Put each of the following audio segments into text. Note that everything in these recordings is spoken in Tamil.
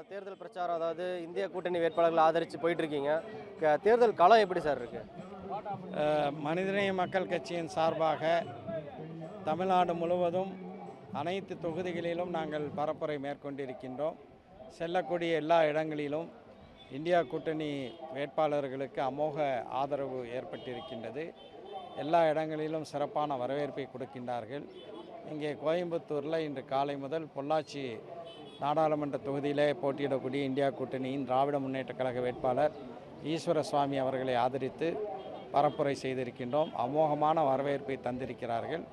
தேர்தல் பிரச்சாரம், அதாவது இந்திய கூட்டணி வேட்பாளர்களை ஆதரித்து போயிட்டு இருக்கீங்க. தேர்தல் களம் எப்படி சார் இருக்கு? மனிதநேய மக்கள் கட்சியின் சார்பாக தமிழ்நாடு முழுவதும் அனைத்து தொகுதிகளிலும் நாங்கள் பரப்புரை மேற்கொண்டிருக்கின்றோம். செல்லக்கூடிய எல்லா இடங்களிலும் இந்தியா கூட்டணி வேட்பாளர்களுக்கு அமோக ஆதரவு ஏற்பட்டிருக்கின்றது. எல்லா இடங்களிலும் சிறப்பான வரவேற்பை கொடுக்கின்றார்கள். இங்கே கோயம்புத்தூரில் இன்று காலை முதல் பொள்ளாச்சி நாடாளுமன்ற தொகுதியிலே போட்டியிடக்கூடிய இந்தியா கூட்டணியின் திராவிட முன்னேற்ற கழக வேட்பாளர் ஈஸ்வர சுவாமி அவர்களை ஆதரித்து பரப்புரை செய்திருக்கின்றோம். அமோகமான வரவேற்பை தந்திருக்கிறார்கள்.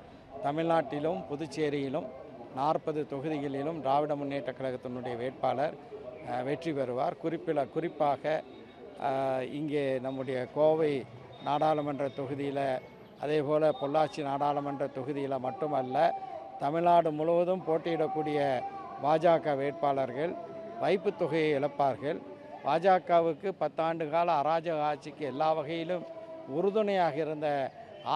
தமிழ்நாட்டிலும் புதுச்சேரியிலும் 40 தொகுதிகளிலும் திராவிட முன்னேற்ற கழகத்தினுடைய வேட்பாளர் வெற்றி பெறுவார். குறிப்பாக இங்கே நம்முடைய கோவை நாடாளுமன்ற தொகுதியில், அதேபோல் பொள்ளாச்சி நாடாளுமன்ற தொகுதியில் மட்டுமல்ல, தமிழ்நாடு முழுவதும் போட்டியிடக்கூடிய பாஜக வேட்பாளர்கள் வைப்பு தொகையை இழப்பார்கள். பாஜகவுக்கு 10 ஆண்டு கால அராஜக ஆட்சிக்கு எல்லா வகையிலும் உறுதுணையாக இருந்த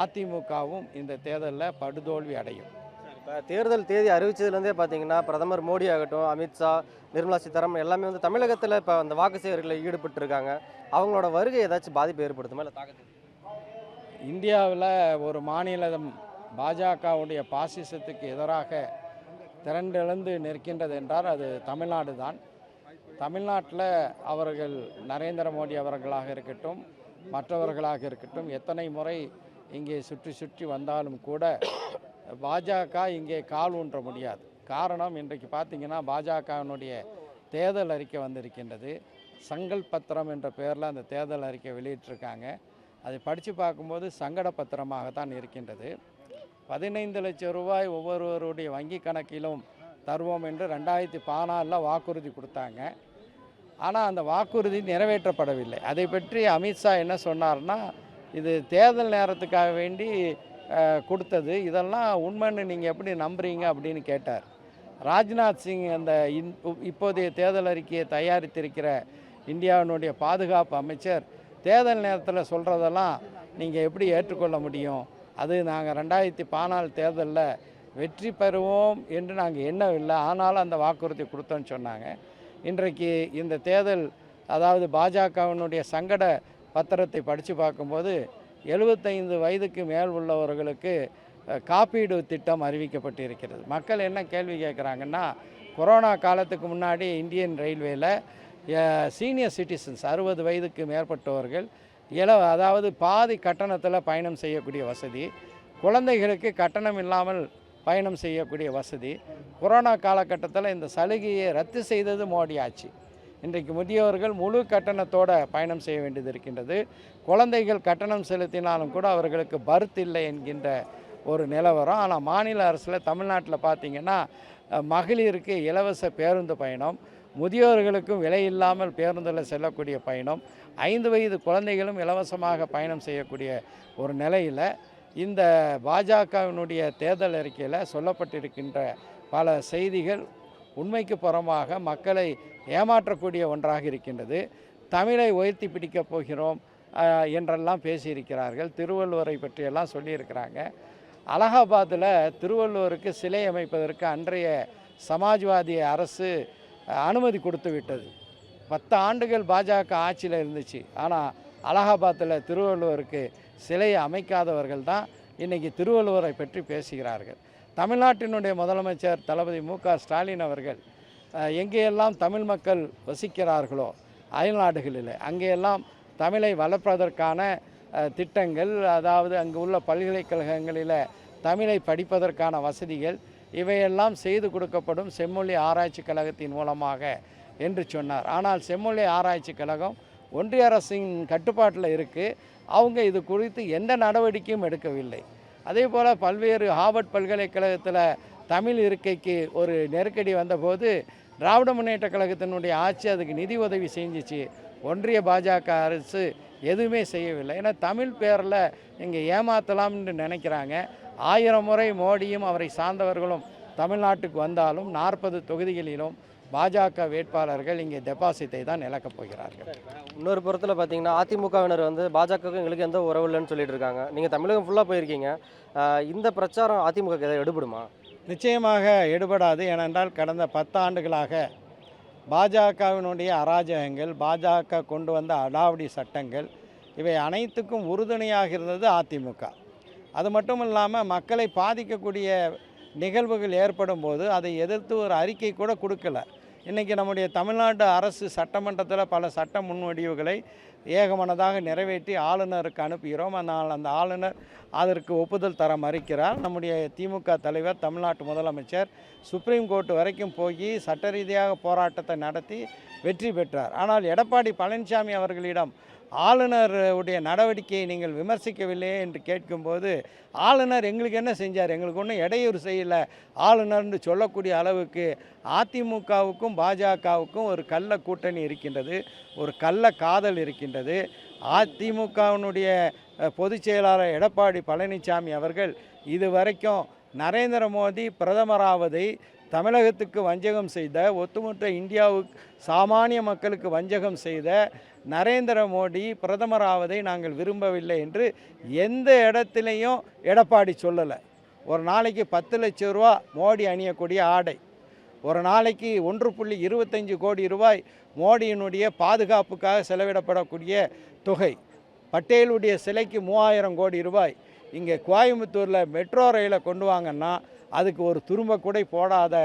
அதிமுகவும் இந்த தேர்தலில் படுதோல்வி அடையும். இப்போ தேர்தல் தேதி அறிவித்ததுலேருந்தே பார்த்தீங்கன்னா பிரதமர் மோடி ஆகட்டும், அமித்ஷா, நிர்மலா சீதாராமன் எல்லாமே வந்து தமிழகத்தில் இப்போ அந்த வாக்கு சேகரிகளில் ஈடுபட்டிருக்காங்க. அவங்களோட வருகை ஏதாச்சும் பாதிப்பு ஏற்படுத்துமா, இல்லை தாக்கத்து? இந்தியாவில் ஒரு மாநிலம் பாஜகவுடைய பாசிசத்துக்கு எதிராக திரண்டெழுந்து நிற்கின்றது என்றால் அது தமிழ்நாடு தான். தமிழ்நாட்டில் அவர்கள் நரேந்திர மோடி அவர்களாக இருக்கட்டும், மற்றவர்களாக இருக்கட்டும், எத்தனை முறை இங்கே சுற்றி வந்தாலும் கூட பாஜக இங்கே கால் ஊன்ற முடியாது. காரணம், இன்றைக்கு பார்த்திங்கன்னா பாஜகவினுடைய தேர்தல் அறிக்கை வந்திருக்கின்றது. சங்கல் பத்திரம் என்ற பெயரில் அந்த தேர்தல் அறிக்கை வெளியிட்டிருக்காங்க. அதை படித்து பார்க்கும்போது சங்கட பத்திரமாகத்தான் இருக்கின்றது. 15 லட்சம் ரூபாய் ஒவ்வொருவருடைய வங்கி கணக்கிலும் தருவோம் என்று 2014 வாக்குறுதி கொடுத்தாங்க. ஆனால் அந்த வாக்குறுதி நிறைவேற்றப்படவில்லை. அதை பற்றி அமித்ஷா என்ன சொன்னார்னா, இது தேர்தல் நேரத்துக்காக வேண்டி கொடுத்தது, இதெல்லாம் உண்மைன்னு நீங்கள் எப்படி நம்புறீங்க அப்படின்னு கேட்டார். ராஜ்நாத் சிங் அந்த இப்போதைய தேர்தல் அறிக்கையை தயாரித்திருக்கிற இந்தியாவினுடைய பாதுகாப்பு அமைச்சர் தேர்தல் நேரத்தில் சொல்கிறதெல்லாம் நீங்கள் எப்படி ஏற்றுக்கொள்ள முடியும்? அது நாங்கள் 2014 தேர்தலில் வெற்றி பெறுவோம் என்று நாங்கள் எண்ணவில்லை, ஆனாலும் அந்த வாக்குறுதி கொடுத்தோன்னு சொன்னாங்க. இன்றைக்கு இந்த தேர்தல், அதாவது பாஜகவினுடைய சங்கட பத்திரத்தை படித்து பார்க்கும்போது 75 வயதுக்கு மேல் உள்ளவர்களுக்கு காப்பீடு திட்டம் அறிவிக்கப்பட்டிருக்கிறது. மக்கள் என்ன கேள்வி கேட்குறாங்கன்னா, கொரோனா காலத்துக்கு முன்னாடி இந்தியன் ரயில்வேயில் சீனியர் சிட்டிசன்ஸ் 60 வயதுக்கு மேற்பட்டவர்கள் அதாவது பாதி கட்டணத்தில் பயணம் செய்யக்கூடிய வசதி, குழந்தைகளுக்கு கட்டணம் இல்லாமல் பயணம் செய்யக்கூடிய வசதி, கொரோனா காலகட்டத்தில் இந்த சலுகையை ரத்து செய்தது மோடி ஆட்சி. இன்றைக்கு முதியவர்கள் முழு கட்டணத்தோடு பயணம் செய்ய வேண்டியது இருக்கின்றது. குழந்தைகள் கட்டணம் செலுத்தினாலும் கூட அவர்களுக்கு பர்த் இல்லை என்கின்ற ஒரு நிலவரம். ஆனால் மாநில அரசில் தமிழ்நாட்டில் பார்த்திங்கன்னா மகளிருக்கு இலவச பேருந்து பயணம், முதியோர்களுக்கும் விலை இல்லாமல் பேருந்தில் செல்லக்கூடிய பயணம், 5 வயது குழந்தைகளும் இலவசமாக பயணம் செய்யக்கூடிய ஒரு நிலையில் இந்த பாஜகவினுடைய தேர்தல் அறிக்கையில் சொல்லப்பட்டிருக்கின்ற பல செய்திகள் உண்மைக்கு புறமாக மக்களை ஏமாற்றக்கூடிய ஒன்றாக இருக்கின்றது. தமிழை உயர்த்தி பிடிக்கப் போகிறோம் என்றெல்லாம் பேசியிருக்கிறார்கள். திருவள்ளுவரை பற்றியெல்லாம் சொல்லியிருக்கிறாங்க. அலகாபாத்தில் திருவள்ளுவருக்கு சிலை அமைப்பதற்கு அன்றைய சமாஜ்வாதி அரசு அனுமதி கொடுத்து விட்டது. 10 ஆண்டுகள் பாஜக ஆட்சியில் இருந்துச்சு. ஆனால் அலகாபாத்தில் திருவள்ளுவருக்கு சிலையை அமைக்காதவர்கள் தான் இன்றைக்கி திருவள்ளுவரை பற்றி பேசுகிறார்கள். தமிழ்நாட்டினுடைய முதலமைச்சர் தளபதி மு.க. ஸ்டாலின் அவர்கள் எங்கேயெல்லாம் தமிழ் மக்கள் வசிக்கிறார்களோ அயல்நாடுகளில் அங்கேயெல்லாம் தமிழை வளர்ப்பதற்கான திட்டங்கள், அதாவது அங்கு உள்ள பல்கலைக்கழகங்களில் தமிழை படிப்பதற்கான வசதிகள் இவையெல்லாம் செய்து கொடுக்கப்படும் செம்மொழி ஆராய்ச்சி கழகத்தின் மூலமாக என்று சொன்னார். ஆனால் செம்மொழி ஆராய்ச்சி கழகம் ஒன்றிய அரசின் கட்டுப்பாட்டில் இருக்குது. அவங்க இது குறித்து எந்த நடவடிக்கையும் எடுக்கவில்லை. அதே போல் பல்வேறு ஹார்வர்ட் பல்கலைக்கழகத்தில் தமிழ் இருக்கைக்கு ஒரு நெருக்கடி வந்தபோது திராவிட முன்னேற்ற கழகத்தினுடைய ஆட்சி அதுக்கு நிதி உதவி செஞ்சிச்சு. ஒன்றிய பாஜக அரசு எதுவுமே செய்யவில்லை. ஏன்னா தமிழ் பேரில் இங்கே ஏமாற்றலாம்னு நினைக்கிறாங்க. 1000 முறை மோடியும் அவரை சார்ந்தவர்களும் தமிழ்நாட்டுக்கு வந்தாலும் 40 தொகுதிகளிலும் பாஜக வேட்பாளர்கள் இங்கே டெபாசிட்டை தான் இழக்கப் போகிறார்கள். இன்னொரு புறத்தில் பார்த்தீங்கன்னா அதிமுகவினர் வந்து பாஜகவுக்கு எங்களுக்கு எந்த உறவு இல்லைன்னு சொல்லிட்டு இருக்காங்க. நீங்கள் தமிழகம் ஃபுல்லாக போயிருக்கீங்க. இந்த பிரச்சாரம் அதிமுக எதாவது எடுபடுமா? நிச்சயமாக எடுபடாது. ஏனென்றால் கடந்த 10 ஆண்டுகளாக பாஜகவினுடைய அராஜகங்கள், பாஜக கொண்டு வந்த அடாவடி சட்டங்கள், இவை அனைத்துக்கும் உறுதுணையாக இருந்தது அதிமுக. அது மட்டும் இல்லாமல் மக்களை பாதிக்கக்கூடிய நிகழ்வுகள் ஏற்படும் போது அதை எதிர்த்து ஒரு அறிக்கை கூட கொடுக்கல. இன்றைக்கி நம்முடைய தமிழ்நாடு அரசு சட்டமன்றத்தில் பல சட்ட முன்வடிவுகளை ஏகமனதாக நிறைவேற்றி ஆளுநருக்கு அனுப்புகிறோம். ஆனால் அந்த ஆளுநர் அதற்கு ஒப்புதல் தர மறுக்கிறார். நம்முடைய திமுக தலைவர், தமிழ்நாட்டு முதலமைச்சர் சுப்ரீம் கோர்ட் வரைக்கும் போய் சட்ட ரீதியாக போராட்டத்தை நடத்தி வெற்றி பெற்றார். ஆனால் எடப்பாடி பழனிசாமி அவர்களிடம் ஆளுநருடைய நடவடிக்கையை நீங்கள் விமர்சிக்கவில்லையே என்று கேட்கும்போது, ஆளுநர் எங்களுக்கு என்ன செஞ்சார், எங்களுக்கு ஒன்றும் இடையூறு செய்யலை ஆளுநர்னு சொல்லக்கூடிய அளவுக்கு அதிமுகவுக்கும் பாஜகவுக்கும் ஒரு கள்ள கூட்டணி இருக்கின்றது, ஒரு கள்ள காதல் இருக்கின்றது. அதிமுகவினுடைய பொதுச் செயலாளர் எடப்பாடி பழனிசாமி அவர்கள் இதுவரைக்கும் நரேந்திர மோடி பிரதமராவதை தமிழகத்துக்கு வஞ்சகம் செய்த, ஒட்டுமொத்த இந்தியாவுக்கு சாமானிய மக்களுக்கு வஞ்சகம் செய்த நரேந்திர மோடி பிரதமராவதை நாங்கள் விரும்பவில்லை என்று எந்த இடத்துலையும் எடப்பாடி சொல்லலை. ஒரு நாளைக்கு 10 லட்சம் ரூபா மோடி அணியக்கூடிய ஆடை, ஒரு நாளைக்கு 1.25 கோடி ரூபாய் மோடியினுடைய பாதுகாப்புக்காக செலவிடப்படக்கூடிய தொகை, பட்டேலுடைய சிலைக்கு 3000 கோடி ரூபாய். இங்கே கோயம்புத்தூரில் மெட்ரோ ரயிலை கொண்டு வாங்கன்னா அதுக்கு ஒரு துரும்ப கூட போடாத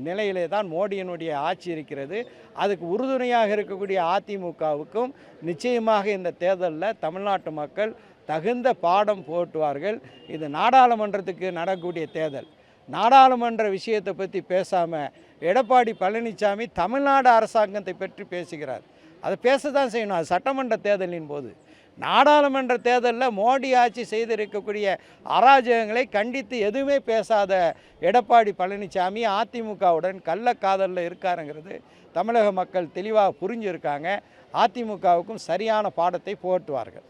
நிலையிலே தான் மோடியினுடைய ஆட்சி இருக்கிறது. அதுக்கு உறுதுணையாக இருக்கக்கூடிய அதிமுகவுக்கும் நிச்சயமாக இந்த தேர்தலில் தமிழ்நாட்டு மக்கள் தகுந்த பாடம் போட்டுவார்கள். இது நாடாளுமன்றத்துக்கு நடக்கக்கூடிய தேர்தல். நாடாளுமன்ற விஷயத்தை பற்றி பேசாமல் எடப்பாடி பழனிசாமி தமிழ்நாடு அரசாங்கத்தை பற்றி பேசுகிறார். அதை பேச தான் செய்யணும். அது சட்டமன்ற தேர்தலின் போது. நாடாளுமன்ற தேர்தலில் மோடி ஆட்சி செய்திருக்கக்கூடிய அராஜகங்களை கண்டித்து எதுவுமே பேசாத எடப்பாடி பழனிசாமி அதிமுகவுடன் கள்ளக்காதலில் இருக்காருங்கிறது தமிழக மக்கள் தெளிவாக புரிஞ்சிருக்காங்க. அதிமுகவுக்கும் சரியான பாடத்தை புகட்டுவார்கள்.